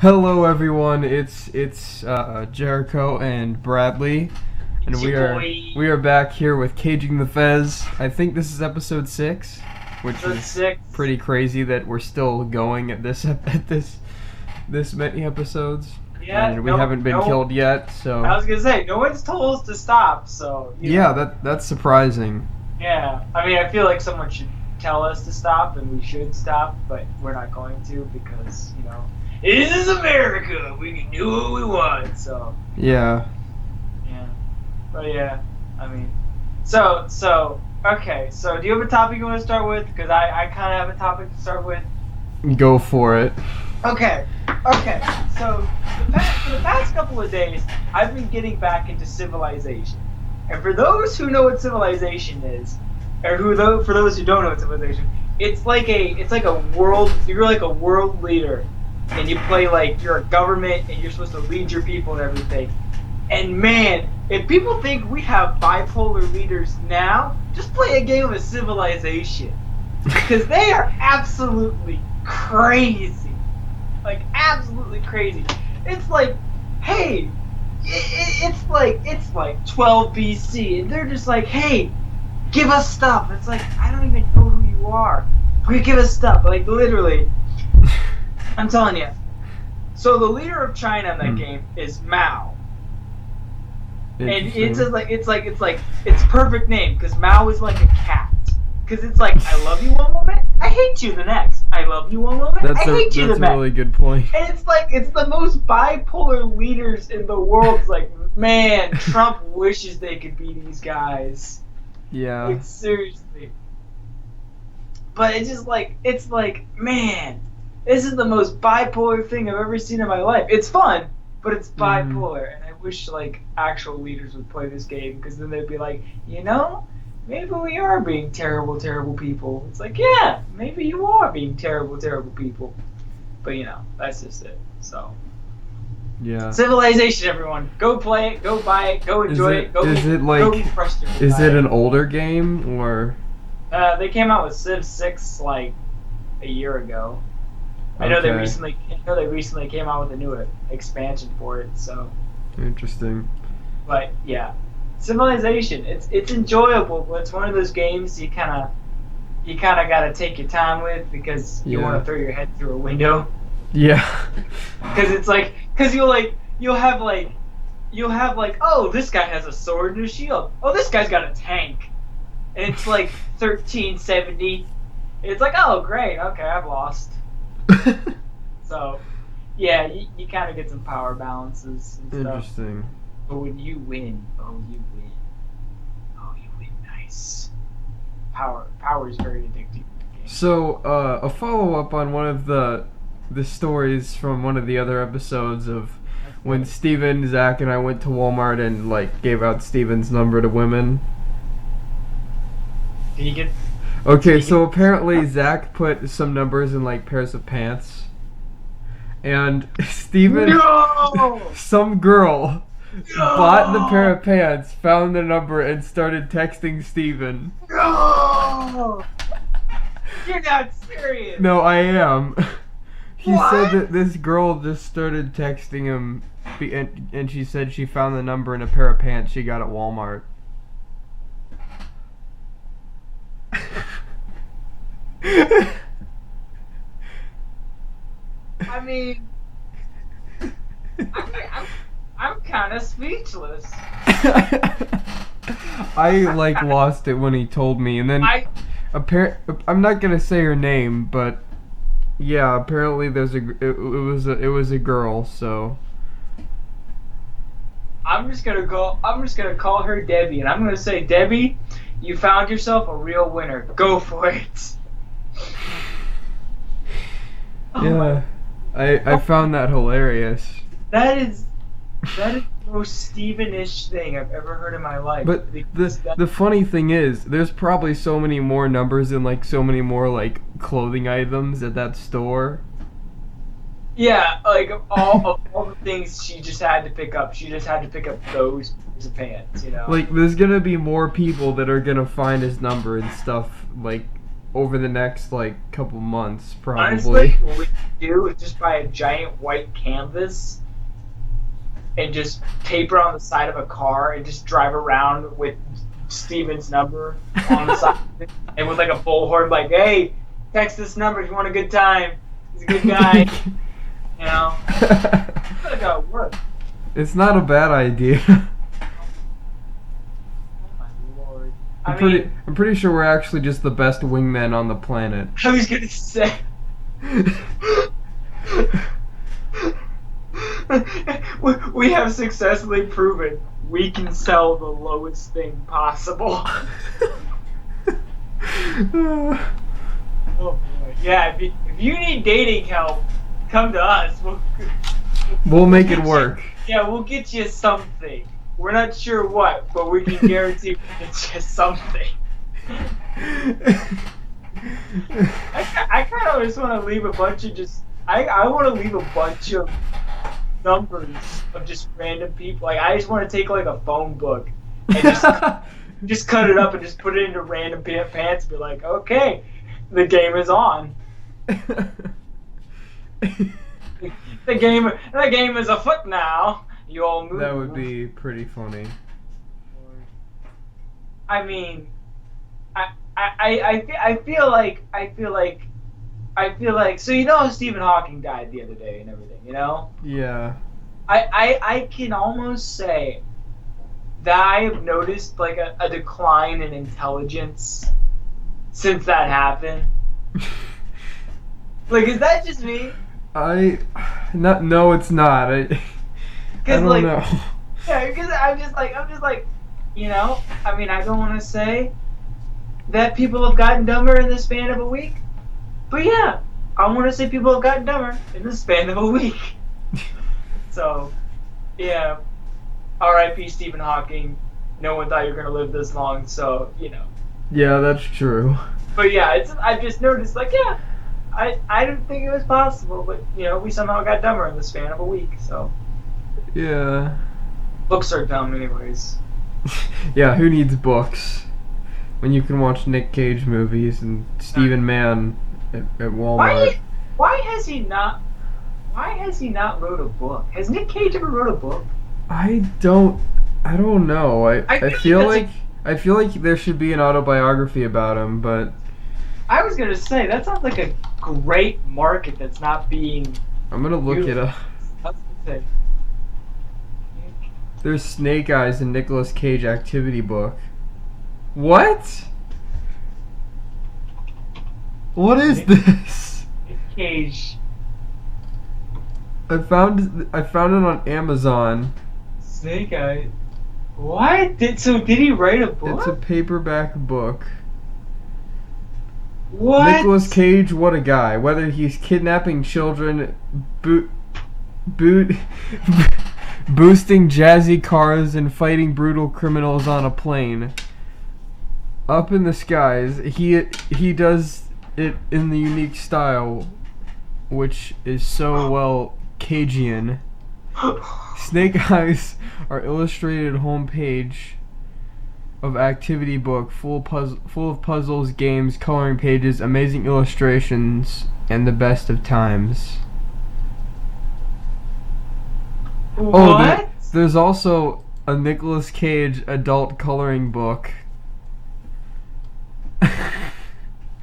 Hello, everyone. It's Jericho and Bradley, and It's we your are boy. we are back here with Caging the Fez. I think this is episode 6, which Episode is 6. pretty crazy that we're still going at this many episodes, Yeah, and we haven't been killed yet. I So was gonna say, no one's told us to stop, so yeah, that's surprising. yeah. I mean, I feel like someone should tell us to stop, and we should stop, but we're not going to because this is America. We can do what we want. So Yeah. yeah, but yeah, I mean, so okay. So do you have a topic you want to start with? Because I kind of have a topic to start with. Go for it. Okay. So for the past couple of days, I've been getting back into Civilization. And for those who know what Civilization is, or for those who don't know what Civilization, it's like a world. You're like a world leader, and you play like you're a government, and you're supposed to lead your people and everything. And man, if people think we have bipolar leaders now, just play a game of Civilization, because they are absolutely crazy. Like absolutely crazy. It's like, hey, it's like 12 BC, and they're just like, hey, give us stuff. It's like I don't even know who you are. We give us stuff. Like literally, I'm telling you. So the leader of China in that game is Mao, and it's perfect name because Mao is like a cat. Because it's like, I love you one moment, I hate you the next. I love you one moment, I hate you the next. That's a really good point. And it's like, it's the most bipolar leaders in the world. It's like, man, Trump wishes they could be these guys. Yeah. Like, seriously. But it's like, man, this is the most bipolar thing I've ever seen in my life. It's fun, but it's bipolar. And I wish, like, actual leaders would play this game, because then they'd be like, maybe we are being terrible, terrible people. It's like, yeah, maybe you are being terrible, terrible people. But, that's just it. So, Yeah. Civilization, everyone. Go play it, go buy it, go enjoy it, go be frustrated. Is it an older game, or? They came out with Civ 6, like, a year ago. I know they recently came out with a new expansion for it, so. Interesting. But, yeah. Civilization, it's enjoyable, but it's one of those games you kind of got to take your time with because you want to throw your head through a window. Yeah. Because you'll have like, oh, this guy has a sword and a shield. Oh, this guy's got a tank, and it's like 1370. It's like, oh, great, okay, I've lost. So, yeah, you kind of get some power balances and stuff. Interesting. But when you win, you win nice. Power is very addictive. So, a follow-up on one of the stories from one of the other episodes of when Steven, Zach, and I went to Walmart and, like, gave out Steven's number to women. Did you get... Okay, so apparently Zach put some numbers in, like, pairs of pants. And Steven... No! Some girl... bought the pair of pants, found the number, and started texting Steven. No! You're not serious! No, I am. He What? said that this girl just started texting him, and she said she found the number in a pair of pants she got at Walmart. I mean, I'm kind of speechless. I lost it when he told me, and then I'm not gonna say her name, but yeah, apparently it was a girl, so I'm just gonna call her Debbie, and I'm gonna say, Debbie, you found yourself a real winner. Go for it. Yeah, I found that hilarious. That is the most Steven-ish thing I've ever heard in my life. But the funny thing is, there's probably so many more numbers and like so many more like clothing items at that store. Yeah, like of all the things she just had to pick up, she just had to pick up those pairs of pants, Like, there's gonna be more people that are gonna find his number and stuff, like, over the next like couple months, probably. Honestly, what we could do is just buy a giant white canvas and just tape it on the side of a car and just drive around with Steven's number on the side of it, and with like a bullhorn, like, hey, text this number if you want a good time. He's a good guy. You know? I feel like that would work. It's not a bad idea. Oh my lord. I'm pretty sure we're actually just the best wingmen on the planet. I was gonna say. We have successfully proven we can sell the lowest thing possible. Oh boy. Yeah, if you need dating help, come to us. We'll make it work. We'll get you something. We're not sure what, but we can guarantee we'll get you something. I kind of just want to leave a bunch of I want to leave a bunch of numbers of just random people. Like, I just want to take like a phone book and just cut it up and just put it into random pants and be like, okay, the game is on. The game is afoot now. You all move. That would be pretty funny. I mean, I feel like so, you know how Stephen Hawking died the other day and everything, you know? Yeah. I can almost say that I have noticed like a decline in intelligence since that happened. Like, is that just me? No, it's not. I don't know. Yeah, because I'm just like, you know, I mean, I don't want to say that people have gotten dumber in the span of a week, but yeah, I want to say people have gotten dumber in the span of a week. So, yeah, R.I.P. Stephen Hawking. No one thought you were gonna live this long, so you know. Yeah, that's true. But yeah, I've just noticed, like, yeah, I didn't think it was possible, but you know, we somehow got dumber in the span of a week. So. Yeah. Books are dumb, anyways. Yeah, who needs books when you can watch Nick Cage movies and Stephen Mann at Walmart? Why has he not wrote a book? Has Nick Cage ever wrote a book? I don't know. I feel like there should be an autobiography about him, but I was gonna say that sounds like a great market that's not being. I'm gonna look it up. There's Snake Eyes and Nicolas Cage activity book. What? What is this? Nick Cage. I found it on Amazon. Snake Eyes. What? Did he write a book? It's a paperback book. What? Nicolas Cage, what a guy. Whether he's kidnapping children, boosting jazzy cars, and fighting brutal criminals on a plane. Up in the skies, he does it in the unique style, which is so well Cagian. Snake Eyes are illustrated homepage of activity book full of puzzles, games, coloring pages, amazing illustrations, and the best of times. What? Oh, there's also a Nicolas Cage adult coloring book.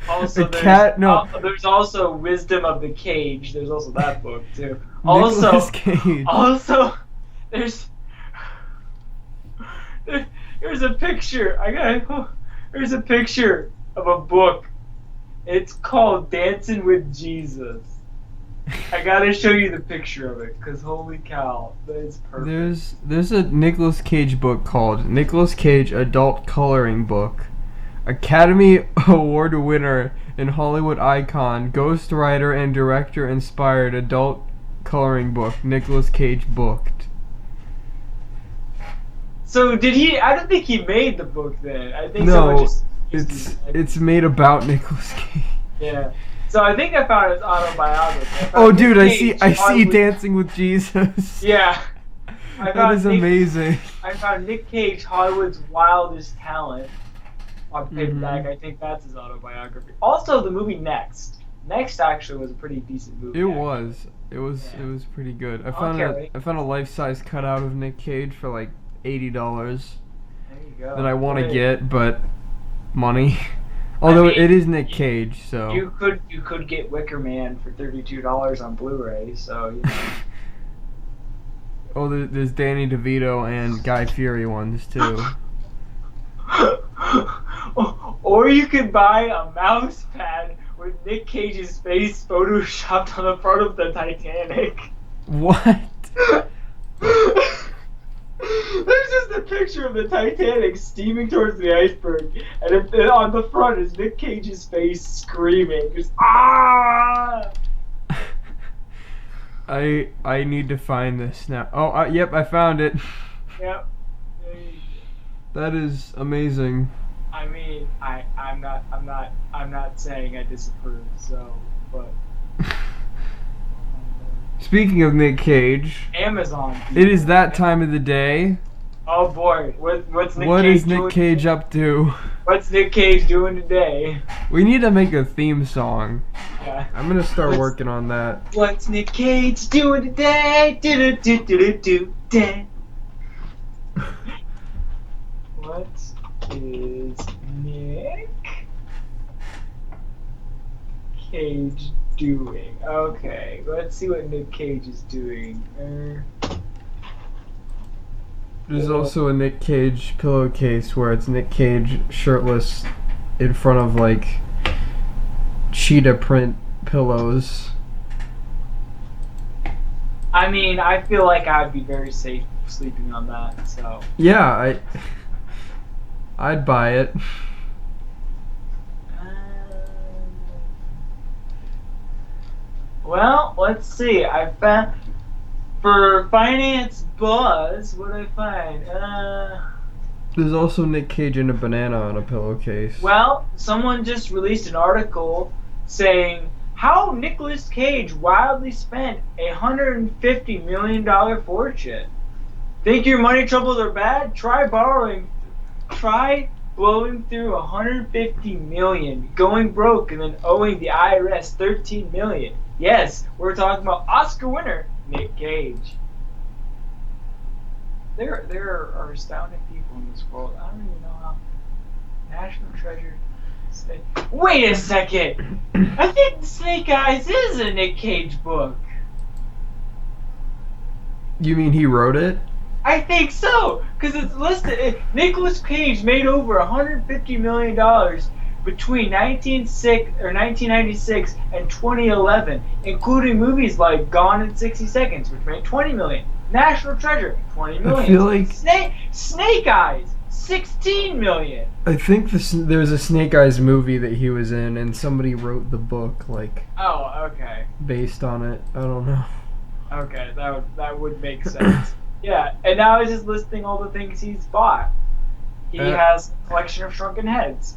Also, there's also Wisdom of the Cage. There's also that book too. Nicolas Cage. Also, there's a picture. There's a picture of a book. It's called Dancing with Jesus. I gotta show you the picture of it, cause holy cow, that is perfect. There's a Nicolas Cage book called Nicolas Cage Adult Coloring Book. Academy Award winner and Hollywood icon, ghostwriter and director inspired adult coloring book, Nicolas Cage booked. So did he? I don't think he made the book then. I think no, it's made about Nicolas Cage. Yeah. So I think I found his autobiography. Oh, dude, I see Dancing with Jesus. Yeah. That is amazing. I found Nick Cage, Hollywood's wildest talent. on paperback. I think that's his autobiography. Also, the movie Next. Next actually was a pretty decent movie. It was pretty good. I found a life-size cutout of Nick Cage for like $80 There you go. that I want to get, but money. Although it is Nick Cage, so you could get Wicker Man for $32 on Blu-ray. So you know. Oh, there's Danny DeVito and Guy Fieri ones too. Or you could buy a mouse pad with Nick Cage's face photoshopped on the front of the Titanic. What? There's just a picture of the Titanic steaming towards the iceberg, and on the front is Nick Cage's face screaming, just ah! I need to find this now. Oh, yep, I found it. Yep. That is amazing. I mean, I'm not saying I disapprove. So, but. Speaking of Nick Cage, Amazon. It is that time of the day. Oh boy, what's Nick What Cage is Nick Cage up to? What's Nick Cage doing today? We need to make a theme song. Yeah. I'm gonna start working on that. What's Nick Cage doing today? Do-do-do-do-do-do-day. What is Nick Cage doing? Okay, let's see what Nick Cage is doing. There's also a Nick Cage pillowcase where it's Nick Cage shirtless in front of like cheetah print pillows. I mean, I feel like I'd be very safe sleeping on that, so. Yeah, I'd buy it. Well, let's see. I found for Finance Buzz. What did I find? There's also Nick Cage and a banana on a pillowcase. Well, someone just released an article saying how Nicolas Cage wildly spent $150 million fortune. Think your money troubles are bad? Try blowing through $150 million, going broke, and then owing the IRS $13 million. Yes, we're talking about Oscar winner Nick Cage. There are astounding people in this world. I don't even know how. National Treasure. Wait a second! I think Snake Eyes is a Nick Cage book. You mean he wrote it? I think so, because it's listed. Nicolas Cage made over $150 million between 1996 and 2011, including movies like Gone in 60 Seconds, which made $20 million. National Treasure, $20 million. I feel like Snake Eyes, $16 million. I think there's a Snake Eyes movie that he was in, and somebody wrote the book, like. Oh, okay. Based on it. I don't know. Okay, that would make sense. Yeah, and now he's just listing all the things he's bought. He has a collection of shrunken heads.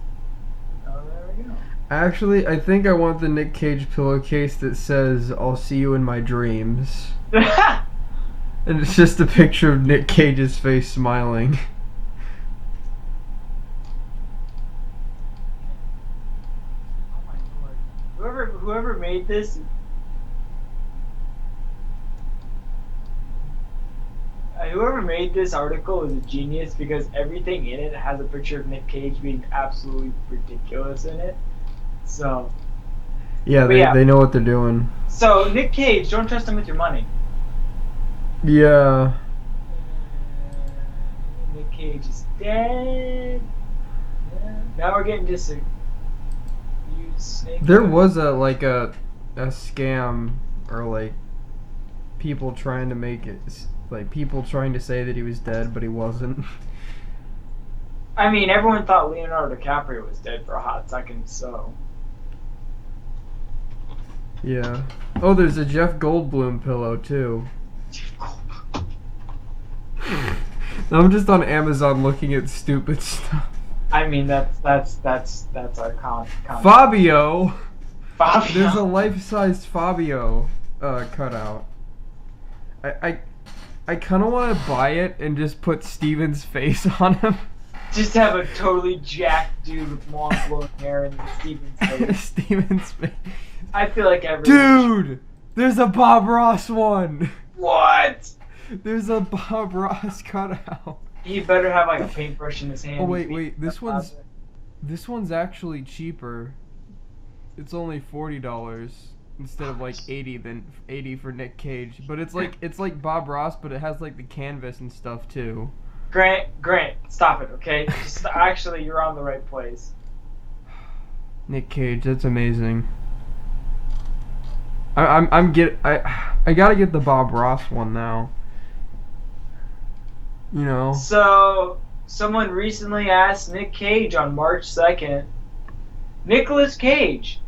Oh, there we go. Actually, I think I want the Nick Cage pillowcase that says, "I'll see you in my dreams." And it's just a picture of Nick Cage's face smiling. Oh my lord. Whoever made this... whoever made this article is a genius, because everything in it has a picture of Nick Cage being absolutely ridiculous in it. So... Yeah, they know what they're doing. So, Nick Cage, don't trust him with your money. Yeah. Nick Cage is dead. Yeah. Now we're getting just a huge snake. There was a scam, or like people trying to make it, like people trying to say that he was dead, but he wasn't. I mean, everyone thought Leonardo DiCaprio was dead for a hot second, so. Yeah. Oh, there's a Jeff Goldblum pillow too. I'm just on Amazon looking at stupid stuff. I mean, that's our con. Fabio. Fabio. There's a life-sized Fabio cutout. I kind of want to buy it and just put Steven's face on him. Just have a totally jacked dude with long flowing hair and Steven's face. Steven's face. I feel like everyone. Dude, there's a Bob Ross one. What? There's a Bob Ross cutout. He better have like a paintbrush in his hand. Oh wait, this one's actually cheaper. It's only $40 instead of like 80 for Nick Cage. But it's like Bob Ross, but it has like the canvas and stuff too. Grant, stop it, okay? Just actually, you're on the right place. Nick Cage, that's amazing. I gotta get the Bob Ross one now. You know. So, someone recently asked Nick Cage on March 2nd, Nicolas Cage,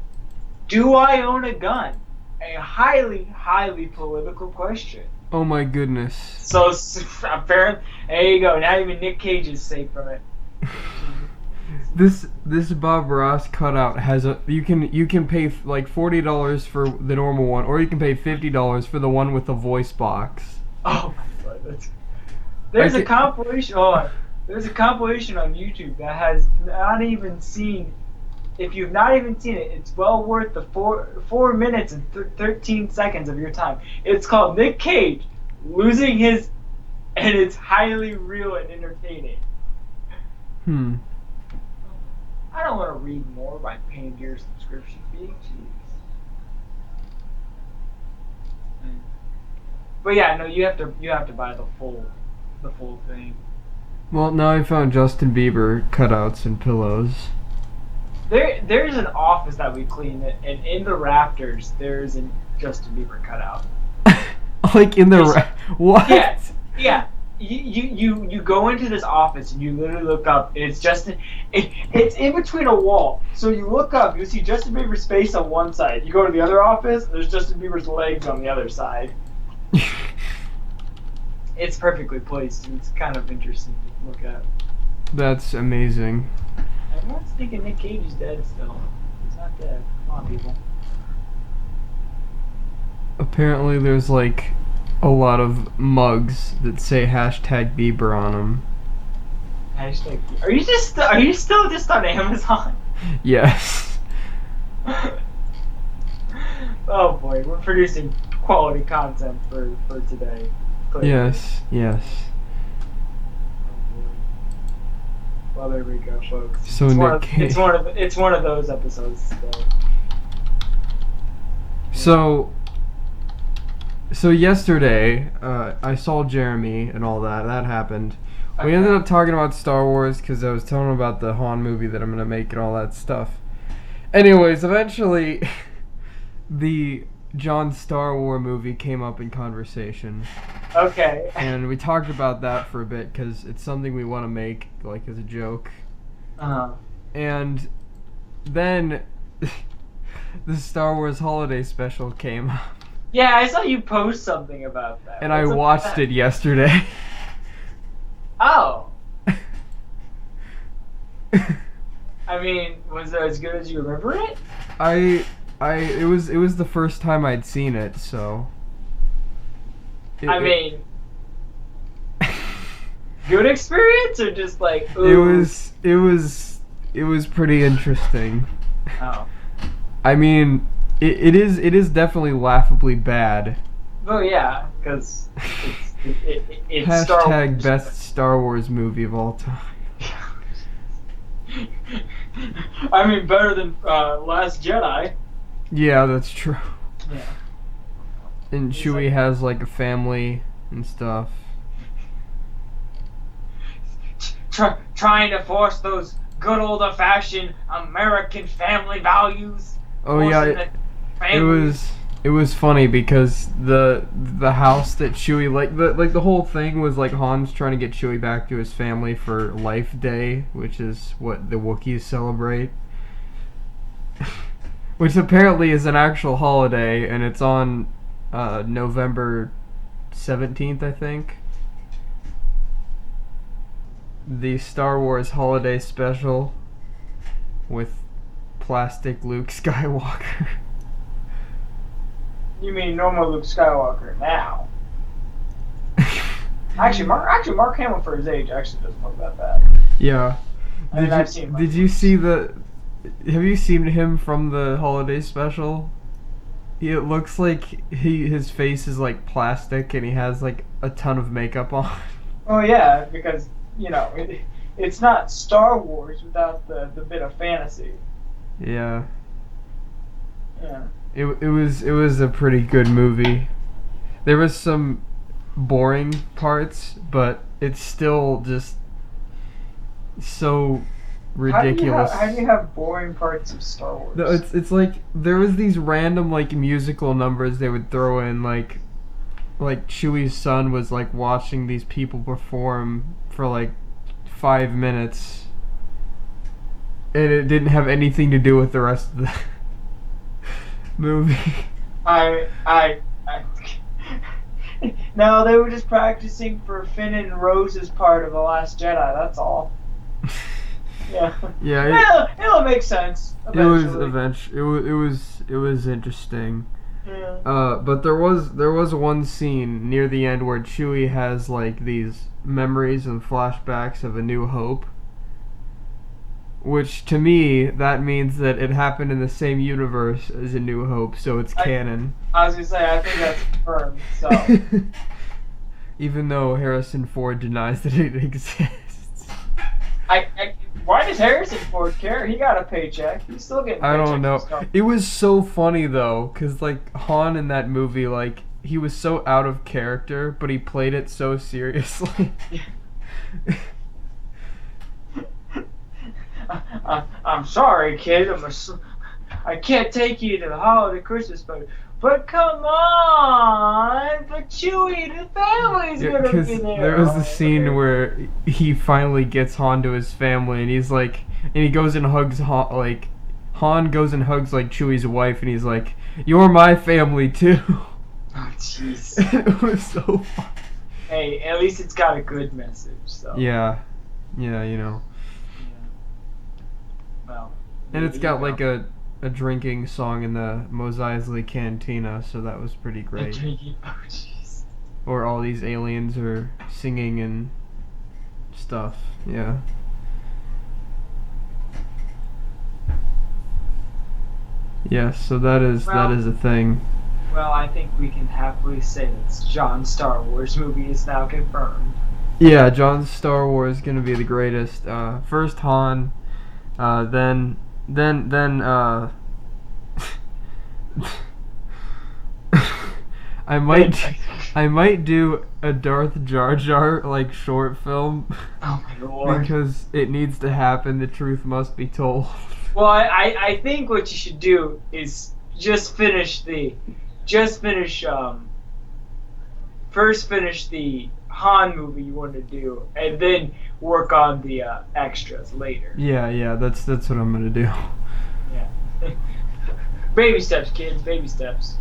do I own a gun? A highly, highly political question. Oh my goodness. So, apparently, there you go. Now even Nick Cage is safe from it. This Bob Ross cutout has you can pay like $40 for the normal one, or you can pay $50 for the one with the voice box. Oh my god, there's a compilation. There's a compilation on YouTube that has not even seen. If you've not even seen it, it's well worth the 4 minutes and 13 seconds of your time. It's called Nick Cage losing his, and it's highly real and entertaining. I don't want to read more by paying your subscription fee. Jeez. But yeah, no, you have to buy the full thing. Well, now I found Justin Bieber cutouts and pillows. There's an office that we clean, and in the rafters there's a Justin Bieber cutout. Like in the what? Yeah. You go into this office and you literally look up, and it's Justin. It's in between a wall, so you look up, you see Justin Bieber's face on one side. You go to the other office, there's Justin Bieber's legs on the other side. It's perfectly placed, and it's kind of interesting to look at. That's amazing. Everyone's thinking Nick Cage is dead still. He's not dead. Come on, people. Apparently there's like a lot of mugs that say #Bieber on them. Hashtag. Are you still just on Amazon? Yes. Oh boy, we're producing quality content for today. Clearly. Yes. Well, there we go, folks. So it's one of those episodes today. So yesterday, I saw Jeremy and all that. That happened. Okay. We ended up talking about Star Wars because I was telling him about the Han movie that I'm gonna make and all that stuff. Anyways, eventually, the John Star Wars movie came up in conversation. Okay. And we talked about that for a bit because it's something we want to make, like, as a joke. And then the Star Wars holiday special came up. Yeah, I saw you post something about that. And I watched it yesterday. Oh. I mean, was it as good as you remember it? It was the first time I'd seen it, so. Good experience or just like ooh? It was pretty interesting. Oh. I mean, it is definitely laughably bad. Oh yeah, because it's # best Star Wars movie of all time. I mean, better than Last Jedi. Yeah, that's true. Yeah. And Chewie has like a family and stuff. Trying to force those good old-fashioned American family values. Oh yeah, it was funny because the house that Chewie the whole thing was like Han's trying to get Chewie back to his family for Life Day, which is what the Wookiees celebrate. Which apparently is an actual holiday, and it's on November 17th, I think. The Star Wars Holiday Special with plastic Luke Skywalker. You mean normal Luke Skywalker now? Actually, Mark Hamill for his age actually doesn't look that bad. Yeah. I mean, I've seen. Did you see the? Have you seen him from the holiday special? It looks like his face is like plastic and he has like a ton of makeup on. Oh yeah, because it's not Star Wars without the bit of fantasy. Yeah. Yeah. It was a pretty good movie. There was some boring parts, but it's still just so ridiculous. How do you have boring parts of Star Wars? No, it's like there was these random like musical numbers they would throw in, like Chewie's son was like watching these people perform for like 5 minutes, and it didn't have anything to do with the rest of the movie. No, they were just practicing for Finn and Rose's part of The Last Jedi. That's all. Yeah. Yeah. It'll make sense. Eventually. It was interesting. Yeah. But there was one scene near the end where Chewie has like these memories and flashbacks of A New Hope, which to me that means that it happened in the same universe as A New Hope, so it's canon. I was gonna say I think that's confirmed. So even though Harrison Ford denies that it exists. Why does Harrison Ford care? He got a paycheck. He's still getting. I don't know. It was so funny though, cause like Han in that movie, like he was so out of character, but he played it so seriously. I'm sorry, kid. I can't take you to the holiday Christmas party. But come on, but Chewie, the family's gonna be there. There was the scene where he finally gets Han to his family, and he's like, and he goes and hugs Han, like Han goes and hugs like Chewie's wife, and he's like, "You're my family too." Oh jeez. It was so fun. Hey, at least it's got a good message. So. Yeah, Yeah. Well. And it's got like a drinking song in the Mos Eisley Cantina, so that was pretty great. Oh, jeez. Or all these aliens are singing and stuff. Yeah. Yes, so that is a thing. Well, I think we can happily say that John's Star Wars movie is now confirmed. Yeah, John's Star Wars is gonna be the greatest. First Han, then I might do a Darth Jar Jar like short film. Oh my lord. Because it needs to happen, the truth must be told. Well, I think what you should do is finish the Han movie you want to do, and then work on the extras later. Yeah, that's what I'm gonna do. Yeah. Baby steps, kids. Baby steps.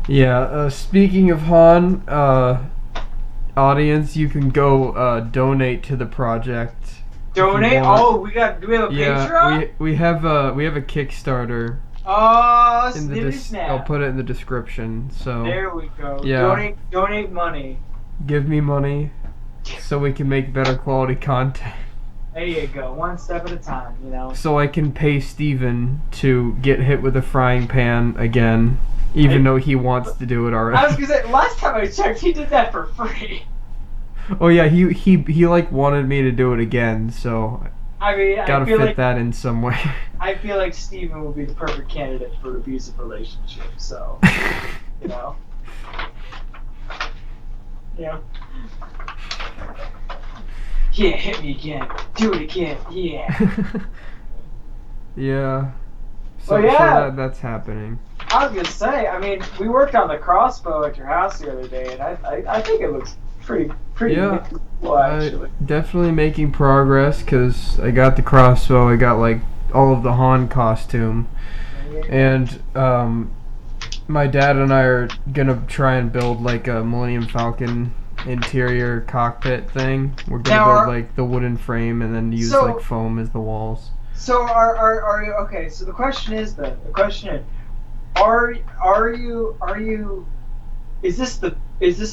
Yeah. Speaking of Han, audience, you can go donate to the project. Donate? Oh, do we have a Patreon? Yeah, we have a Kickstarter. Oh, snap. I'll put it in the description. So there we go. Yeah. Donate money. Give me money, so we can make better quality content. There you go. One step at a time, So I can pay Steven to get hit with a frying pan again, even though he wants to do it already. I was gonna say, last time I checked, he did that for free. Oh yeah, he like wanted me to do it again, so I mean, gotta fit that in some way. I feel like Steven will be the perfect candidate for an abusive relationship, so Yeah. Yeah, hit me again. Do it again. Yeah. Yeah. So that's happening. I was gonna say, I mean, we worked on the crossbow at your house the other day, and I think it looks pretty cool, actually. Definitely making progress, because I got the crossbow, I got like all of the Han costume, and my dad and I are gonna try and build like a Millennium Falcon interior cockpit thing. We're gonna build like the wooden frame and then use like foam as the walls. So are you okay? So the question is, are you is this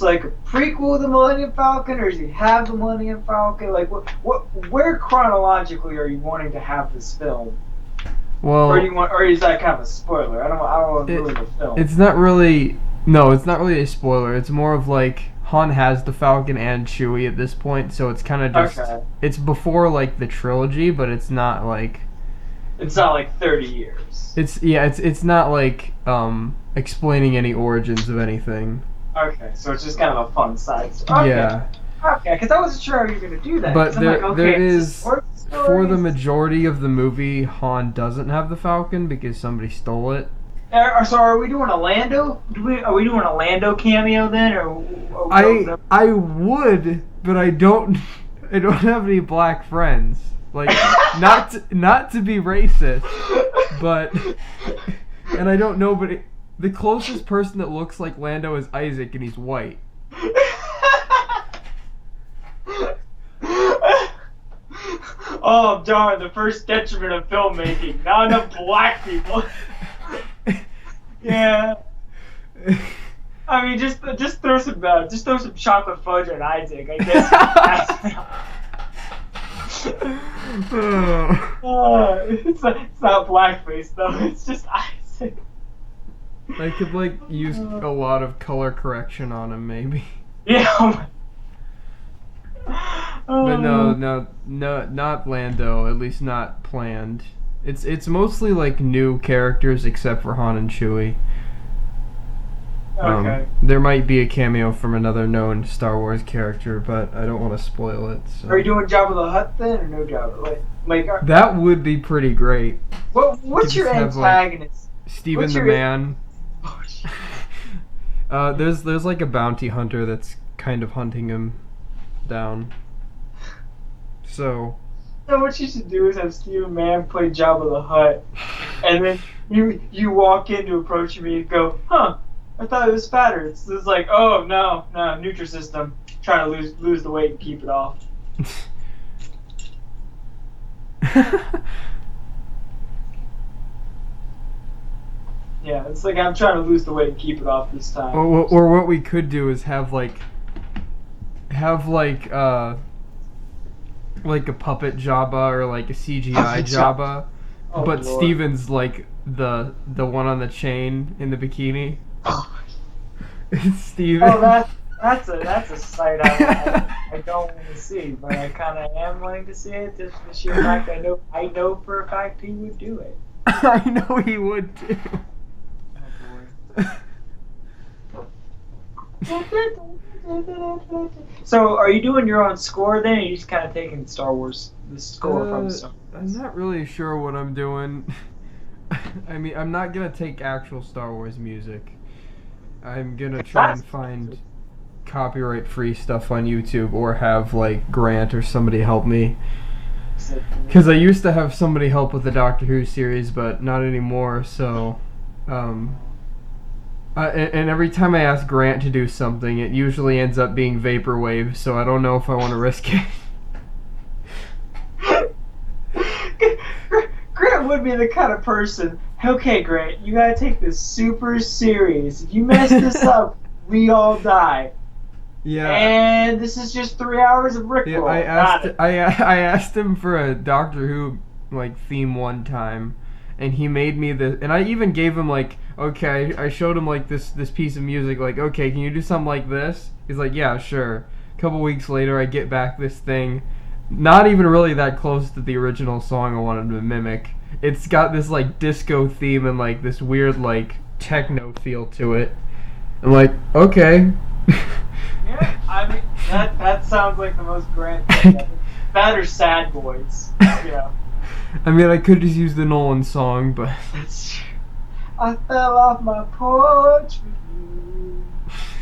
like a prequel to the Millennium Falcon, or does he have the Millennium Falcon? Like, where chronologically are you wanting to have this film? Well, or is that kind of a spoiler? I don't want to ruin the film. It's not really. No, it's not really a spoiler. It's more of like Han has the Falcon and Chewie at this point, so it's kind of just. Okay. It's before like the trilogy, but it's not like. It's not like 30 years. It's not like explaining any origins of anything. Okay, so it's just kind of a fun side story. Okay. Yeah. Okay, because I wasn't sure how you were going to do that. But there is, for the majority of the movie, Han doesn't have the Falcon because somebody stole it. So are we doing a Lando? Are we doing a Lando cameo then, or I would, but I don't have any black friends. Like, not to be racist, but and I don't know, but the closest person that looks like Lando is Isaac, and he's white. Oh darn! The first detriment of filmmaking. Not enough black people. Yeah. I mean, just throw some chocolate fudge on Isaac. I guess. It's not blackface though. It's just Isaac. I could like use a lot of color correction on him, maybe. Yeah. But no, not Lando. At least not planned. It's mostly like new characters except for Han and Chewie. Okay. There might be a cameo from another known Star Wars character, but I don't want to spoil it. So. Are you doing Jabba the Hutt then, or no Jabba? That would be pretty great. What's your antagonist? Steven the Man. There's like a bounty hunter that's kind of hunting him down. So what you should do is have Steven Man play Jabba the Hutt, and then you walk in to approach me and go, huh? I thought it was fatter. It's like, oh no, Nutrisystem, trying to lose the weight and keep it off. Yeah, it's like I'm trying to lose the weight and keep it off this time. Or what we could do is have a puppet Jabba or like a CGI Jabba, but Lord. Steven's like the one on the chain in the bikini. It's Steven. Oh, that's a sight I don't want to see, but I kind of am wanting to see it. Just for the sheer fact I know for a fact he would do it. I know he would too. Oh boy. So, are you doing your own score then, or are you just kind of taking the score from Star Wars? I'm not really sure what I'm doing. I mean, I'm not gonna take actual Star Wars music. I'm gonna try and find copyright-free stuff on YouTube, or have like Grant or somebody help me. Because I used to have somebody help with the Doctor Who series, but not anymore. So, and every time I ask Grant to do something, it usually ends up being vaporwave. So I don't know if I want to risk it. Grant would be the kind of person, okay, Grant, you gotta take this super serious. If you mess this up, we all die. Yeah. And this is just 3 hours of Rickroll. Yeah, I asked him for a Doctor Who like theme one time, and he made me this. And I even gave him like, okay, I showed him like this piece of music. Like, okay, can you do something like this? He's like, yeah, sure. A couple weeks later, I get back this thing. Not even really that close to the original song I wanted to mimic. It's got this like disco theme and like this weird like techno feel to it. I'm like, okay. Yeah, I mean that sounds like the most Grant thing ever. That or Sad Boys. Yeah. I mean, I could just use the Nolan song, but that's true. I fell off my porch with you.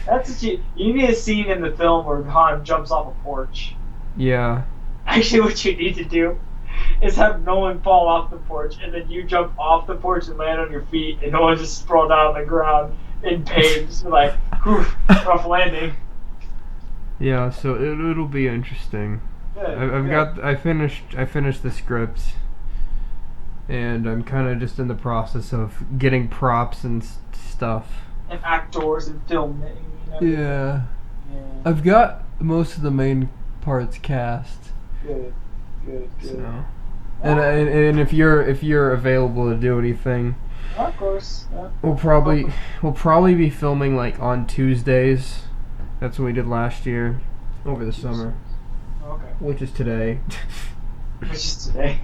That's what you need a scene in the film where Han jumps off a porch. Yeah. Actually, what you need to do is have Nolan fall off the porch, and then you jump off the porch and land on your feet, and Nolan just sprawled out on the ground in pain, just like, whew, rough landing. Yeah, so it'll be interesting. Good, I finished the script, and I'm kind of just in the process of getting props and stuff. and actors and filming. Yeah. Yeah. I've got most of the main parts cast. Good. So. And if you're available to do anything, of course. Yeah. we'll probably be filming like on Tuesdays. That's what we did last year over the summer. Okay. Which is today. Which is today.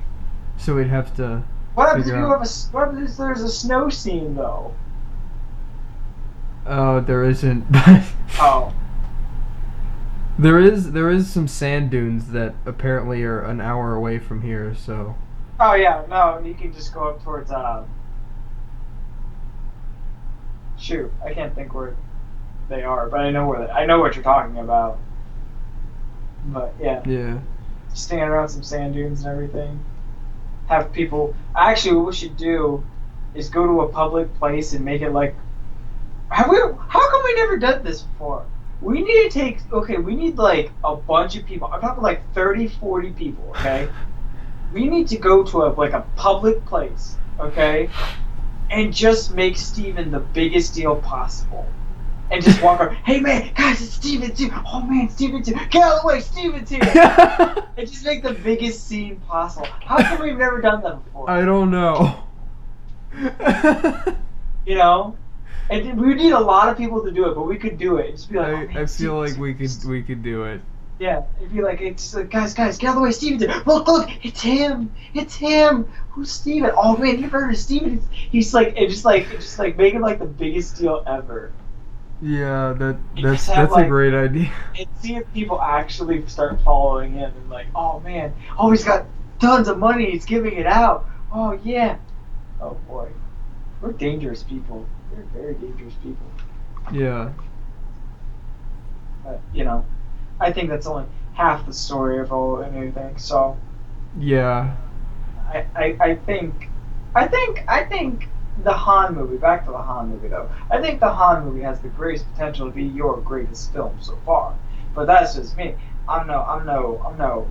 So we'd have to. What happens if there's a snow scene though? Oh, there isn't. Oh. There is some sand dunes that apparently are an hour away from here, so. Oh yeah, no, you can just go up towards shoot, I can't think where they are, but I know what you're talking about. But yeah. Yeah. Stand around some sand dunes and everything. Have people actually what we should do is go to a public place and make it like how come we never done this before? We need to we need like a bunch of people. I'm talking like 30, 40 people, okay? We need to go to a public place, okay? And just make Steven the biggest deal possible. And just walk around, hey man, guys, it's Steven too. Oh man, Steven too. Get out of the way, Steven's here. And just make the biggest scene possible. How come we've never done that before? I don't know. You know? And we need a lot of people to do it, but we could do it. Just be like, oh, man, I feel like we could do it. Yeah, it'd be like, it's like, guys, get out of the way, Steven's here. Look, it's him. Who's Steven? Oh man, you've heard of Steven? He's like, it just make it like the biggest deal ever. Yeah, that's a great idea. And see if people actually start following him and like, oh man, oh he's got tons of money, he's giving it out. Oh yeah. Oh boy, we're dangerous people. We're very dangerous people. Yeah. But I think that's only half the story of anything. So. Yeah. I think the Han movie. Back to the Han movie though. I think the Han movie has the greatest potential to be your greatest film so far. But that's just me. I'm no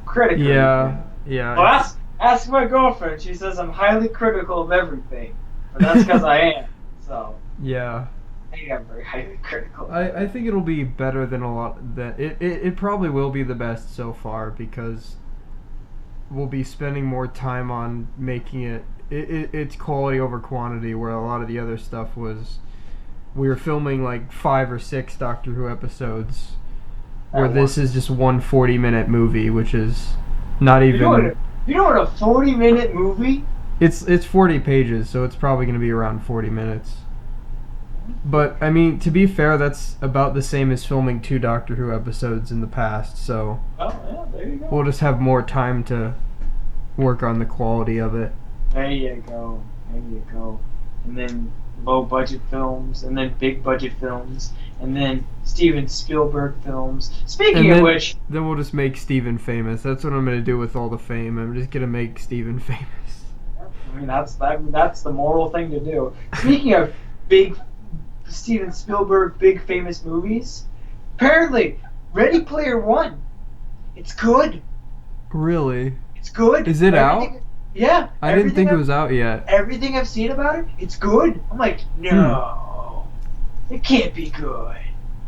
critic. Yeah. Well, ask my girlfriend. She says I'm highly critical of everything, but that's because I am. So. Yeah. I think I'm very highly critical. I think it'll be better than a lot. That it probably will be the best so far because we'll be spending more time on making it's quality over quantity, where a lot of the other stuff was we were filming like 5 or 6 Doctor Who episodes, where this is just one 40-minute movie, which is not even. You know what a 40-minute movie? It's 40 pages, so it's probably going to be around 40 minutes. But I mean, to be fair, that's about the same as filming 2 Doctor Who episodes in the past. So yeah, there you go. We'll just have more time to work on the quality of it. There you go. And then low budget films, and then big budget films, and then Steven Spielberg films. Speaking of which, then we'll just make Steven famous. That's what I'm gonna do with all the fame. I'm just gonna make Steven famous. I mean, that's the moral thing to do. Speaking of big Steven Spielberg, big famous movies, apparently Ready Player One. It's good. Really? It's good. Is it out? Yeah. I didn't think it was out yet. Everything I've seen about it, it's good. I'm like, no, it can't be good.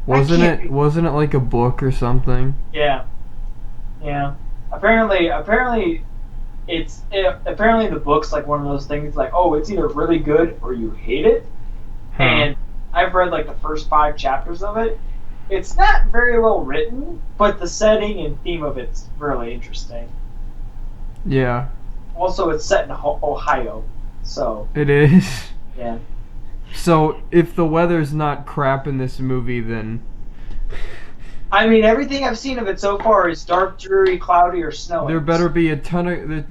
Wasn't it like a book or something? Yeah. Apparently the book's like one of those things like, oh, it's either really good or you hate it. Huh. And I've read like the first 5 chapters of it. It's not very well written, but the setting and theme of it's really interesting. Yeah. Also, it's set in Ohio, so... It is? Yeah. So, if the weather's not crap in this movie, then... I mean, everything I've seen of it so far is dark, dreary, cloudy, or snowing. There better be a ton of...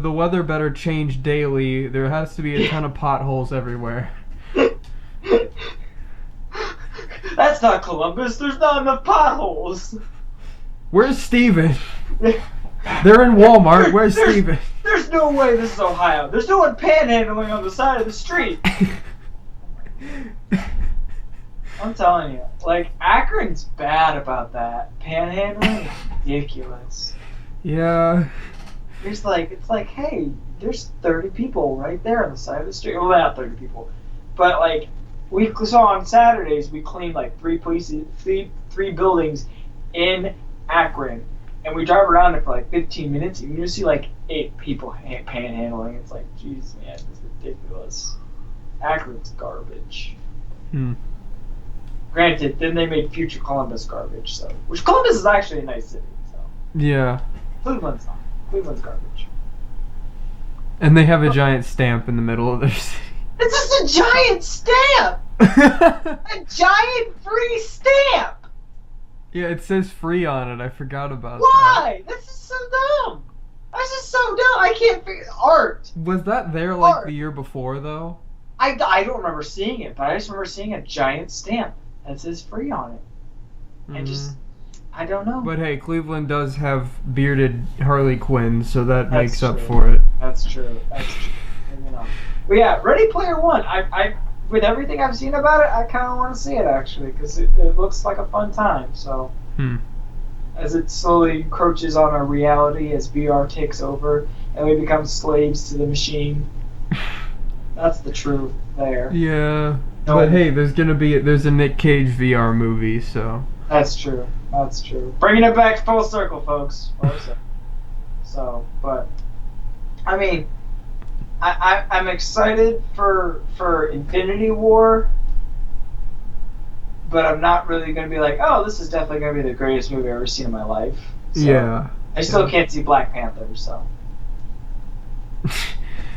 The weather better change daily. There has to be a ton of potholes everywhere. That's not Columbus. There's not enough potholes. Where's Steven? They're in Walmart. Where's Steven? There's no way this is Ohio. There's no one panhandling on the side of the street. I'm telling you. Like, Akron's bad about that. Panhandling is ridiculous. Yeah. It's like, hey, there's 30 people right there on the side of the street. Well, not 30 people. But, like, So on Saturdays we clean like three buildings in Akron, and we drive around it for like 15 minutes, and you see like 8 people panhandling. It's like, jeez, man, this is ridiculous. Akron's garbage. Granted, then they made future Columbus garbage, so which Columbus is actually a nice city. So Yeah. Cleveland's not. Cleveland's garbage. And they have a giant stamp in the middle of their city. It's just a giant stamp! A giant free stamp! Yeah, it says free on it. I forgot about that. Why? This is so dumb! This is so dumb! I can't figure... Art! Was that there like the year before, though? I don't remember seeing it, but I just remember seeing a giant stamp that says free on it. And just... I don't know. But hey, Cleveland does have bearded Harley Quinn, so that makes up true. for it. That's true. That's true. You know. But yeah, Ready Player One. I with everything I've seen about it, I kind of want to see it actually because it looks like a fun time. So as it slowly encroaches on our reality, as VR takes over and we become slaves to the machine, that's the truth there. Yeah, but hey, there's a Nick Cage VR movie, so that's true. That's true. Bringing it back full circle, folks. Full circle. So, but I mean, I'm excited for Infinity War, but I'm not really going to be like, oh, this is definitely going to be the greatest movie I've ever seen in my life. So yeah. I still can't see Black Panther, so.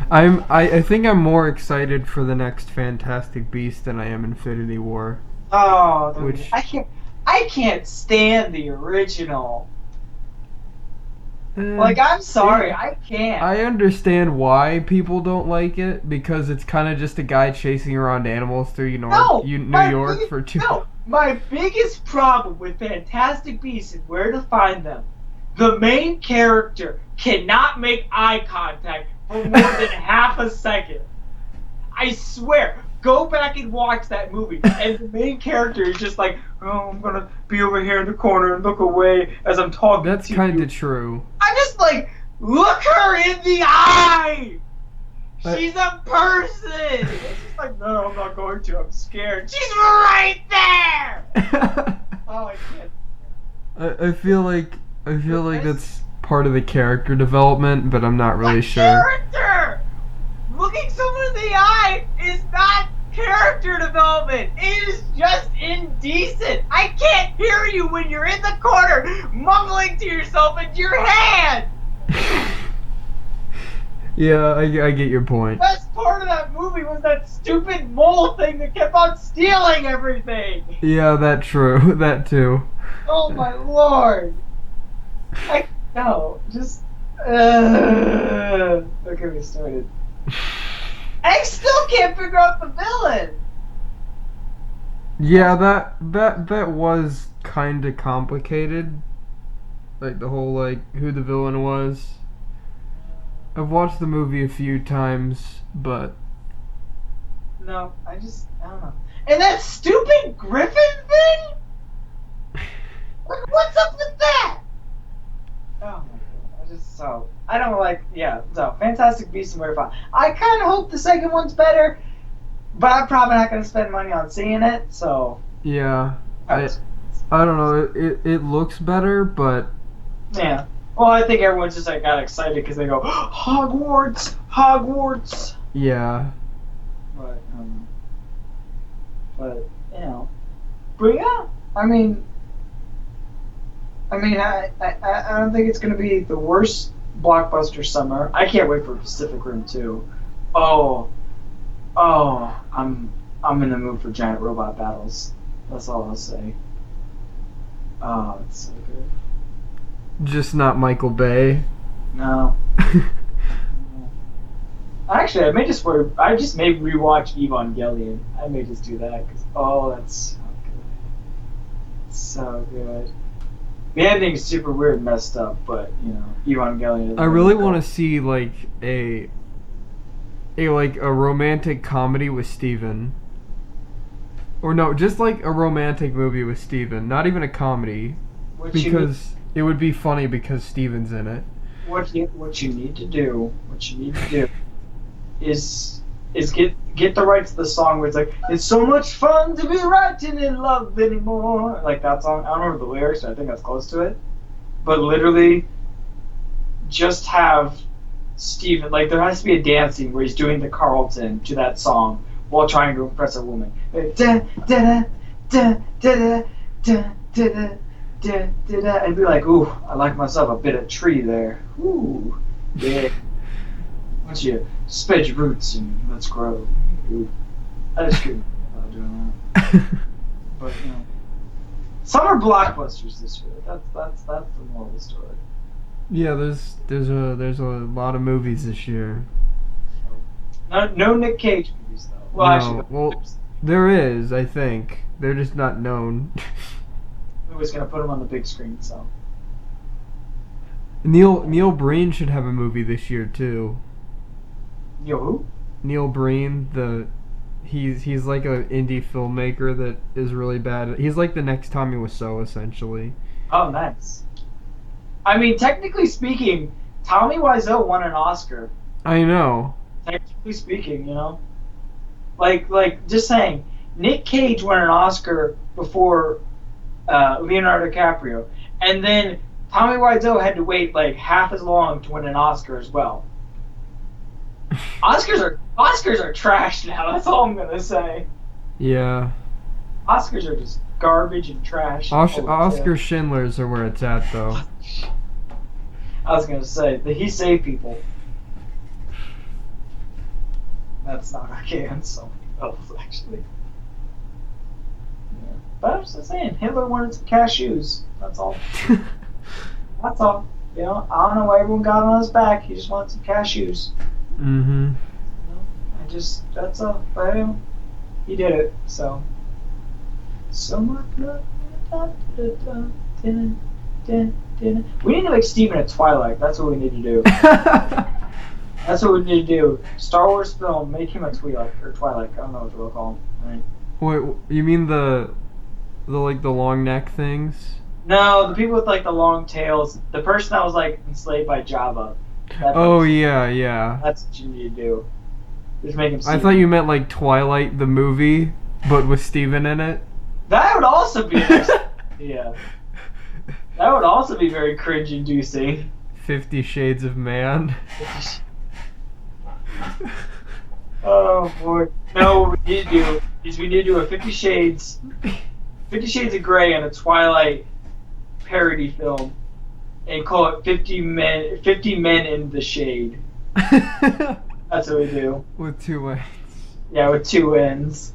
I think I'm more excited for the next Fantastic Beast than I am Infinity War. Oh, which I can't stand the original. Like, I'm sorry, I can't. I understand why people don't like it, because it's kind of just a guy chasing around animals through New York for 2 No, my biggest problem with Fantastic Beasts and Where to Find Them, the main character cannot make eye contact for more than half a second. I swear, go back and watch that movie, and the main character is just like, oh, I'm gonna be over here in the corner and look away as I'm talking to you. That's kind of true. I'm just like, look her in the eye! She's a person! It's just like, no, I'm not going to, I'm scared. She's right there! Oh, I can't. I feel like that's part of the character development, but I'm not really sure. Character! Looking someone in the eye is not character development. It is just indecent. I can't hear you when you're in the corner mumbling to yourself in your hand. Yeah, I get your point. The best part of that movie was that stupid mole thing that kept on stealing everything. Yeah, that's true. That too. Oh my lord. Don't get me started. I still can't figure out the villain. Yeah, that was kind of complicated. Like the whole who the villain was. I've watched the movie a few times, but no, I don't know. And that stupid Griffin thing? What's up with that? Oh my god, I don't like, so Fantastic Beasts and Where to Find. I kind of hope the second one's better, but I'm probably not going to spend money on seeing it, so. Yeah, I don't know, it looks better, but. Yeah, well, I think everyone's just got excited because they go, Hogwarts! Yeah. But yeah, I mean, I don't think it's going to be the worst blockbuster summer. I can't wait for Pacific Rim 2. Oh, I'm in the mood for giant robot battles. That's all I'll say. Oh, it's so good. Just not Michael Bay. No. Actually, I may rewatch Evangelion. I may just do that because that's so good. It's so good. The ending's super weird and messed up, but Evangelion. I really want to see a romantic comedy with Steven. Or no, just a romantic movie with Steven, not even a comedy. Because it would be funny because Steven's in it. What you need to do is is get the rights to the song where it's like, it's so much fun to be writing in love anymore. Like that song. I don't remember the lyrics, but I think that's close to it. But literally, just have Steven, like there has to be a dance scene where he's doing the Carlton to that song while trying to impress a woman. Like, da, da, da, da, da, da, da, da, da, da, and be like, ooh, I like myself a bit of tree there. Ooh, yeah. Once you spread your roots and let's grow. Ooh. I just couldn't about doing that. But summer blockbusters this year. That's the moral of the story. Yeah, there's a lot of movies this year. No Nick Cage movies though. Well, No, actually, well, there is. I think they're just not known. I was gonna put them on the big screen, so. Neil Breen should have a movie this year too. Yo, who? Neil Breen, he's like an indie filmmaker that is really bad. He's like the next Tommy Wiseau, essentially. Oh, nice. I mean, technically speaking, Tommy Wiseau won an Oscar. I know. Technically speaking, like just saying, Nick Cage won an Oscar before Leonardo DiCaprio, and then Tommy Wiseau had to wait like half as long to win an Oscar as well. Oscars are trash now. That's all I'm gonna say. Yeah. Oscars are just garbage and trash. Oscar Schindlers are where it's at, though. I was gonna say that he saved people. That's not okay on somebody else, actually. Yeah. But I was just saying, Hitler wanted some cashews. That's all. That's all. I don't know why everyone got on his back. He just wanted some cashews. Mm-hmm. That's all. But he did it, so. So much love. We need to make Steven a Twilight. That's what we need to do. That's what we need to do. Star Wars film, make him a Twilight. I don't know what we'll call him. Right. Wait, you mean the long neck things? No, the people with like the long tails. The person that was like enslaved by Java. Oh yeah. That's what you need to do. Just make him. I thought you meant like Twilight the movie, but with Steven in it. That would also be. Yeah. That would also be very cringe-inducing. 50 Shades of Man. Oh boy! No, what we need to do is we need to do a 50 Shades of Grey and a Twilight parody film, and call it 50 Men in the Shade. That's what we do. With 2 N's. Yeah, with 2 N's.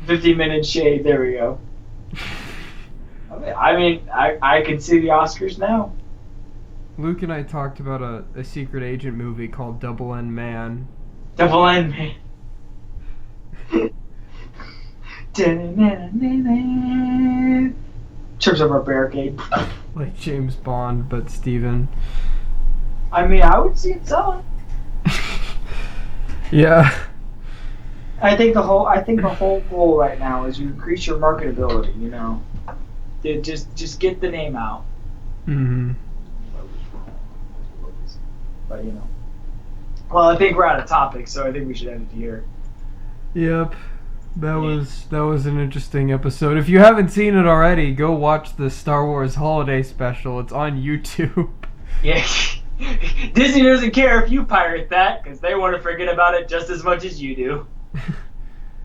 50 Men in Shade. There we go. I mean, I can see the Oscars now. Luke and I talked about a secret agent movie called Double N Man. Double N Man. Trips over a barricade. Like James Bond, but Steven. I mean, I would see it selling. Yeah. I think the whole goal right now is you increase your marketability. Just get the name out. Mm-hmm. But well, I think we're out of topic, so I think we should end it here. Yep, that was an interesting episode. If you haven't seen it already, go watch the Star Wars Holiday Special. It's on YouTube. Yeah, Disney doesn't care if you pirate that because they want to forget about it just as much as you do.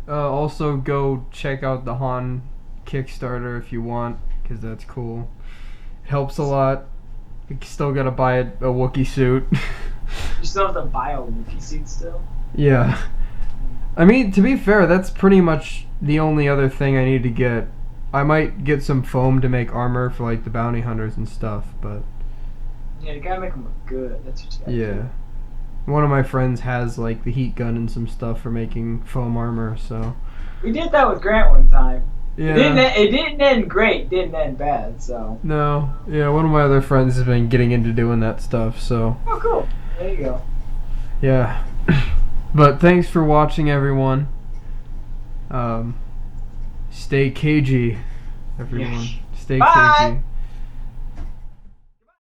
Also, go check out the Han Kickstarter if you want, because that's cool. It helps a lot. You still gotta buy a Wookiee suit. You still have to buy a Wookiee suit still? Yeah. I mean, to be fair, that's pretty much the only other thing I need to get. I might get some foam to make armor for like the bounty hunters and stuff, but... Yeah, you gotta make them look good. That's what you gotta do. One of my friends has like the heat gun and some stuff for making foam armor, so... We did that with Grant one time. Yeah. It didn't end great, didn't end bad, so... No. Yeah, one of my other friends has been getting into doing that stuff, so... Oh, cool. There you go. Yeah. But thanks for watching, everyone. Stay cagey, everyone. Stay Bye. cagey.